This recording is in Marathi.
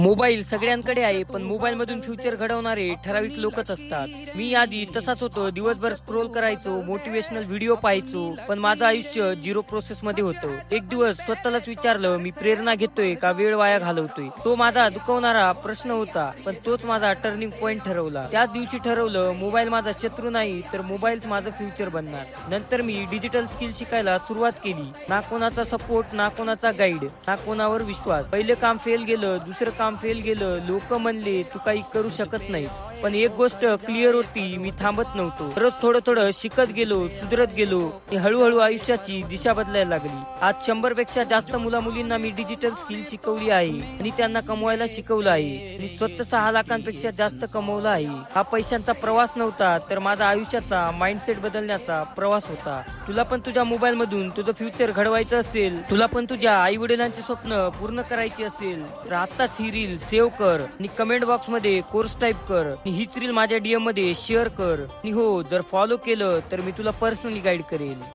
मोबाईल सगळ्यांकडे आहे, पण मोबाईल मधून फ्युचर घडवणारे ठराविक लोकच असतात. मी आधी तसाच होतो. दिवसभर स्क्रोल करायचो, मोटिवेशनल व्हिडिओ पाहायचो, पण माझं आयुष्य झिरो प्रोसेस मध्ये होतं. एक दिवस स्वतःलाच विचारलं, मी प्रेरणा घेतोय का वेळ वाया घालवतोय? तो माझा दुखवणारा प्रश्न होता, पण तोच माझा टर्निंग पॉइंट ठरवला. त्याच दिवशी ठरवलं, मोबाईल माझा शत्रू नाही, तर मोबाईलच माझं फ्युचर बनणार. नंतर मी डिजिटल स्किल शिकायला सुरुवात केली. ना कोणाचा सपोर्ट, ना कोणाचा गाईड, ना कोणावर विश्वास. पहिलं काम फेल गेलं, दुसरं काम फेल गेलं. लोक म्हणले तू काही करू शकत नाहीस, पण एक गोष्ट क्लिअर होती, मी थांबत नव्हतो. रोज थोडं थोडं शिकत गेलो, सुधरत गेलो. हळूहळू आयुष्याची दिशा बदलायला लागली. आज 100 पेक्षा जास्त मुला मुलींना मी डिजिटल स्किल शिकवली आहे आणि त्यांना कमवायला शिकवलं आहे. मी स्वतः 6 लाखांपेक्षा जास्त कमवला आहे. हा पैशांचा प्रवास नव्हता, तर माझा आयुष्याचा माइंडसेट बदलण्याचा प्रवास होता. तुला पण तुझ्या मोबाईल मधून तुझं फ्युचर घडवायचं असेल, तुला पण तुझ्या आई वडिलांचे स्वप्न पूर्ण करायचे असेल, तर आताच ही रील सेव्ह कर आणि कमेंट बॉक्स मध्ये कोर्स टाईप कर आणि हीच रील माझ्या DM मध्ये शेअर कर. आणि हो, जर फॉलो केलं तर मी तुला पर्सनली गाईड करेल.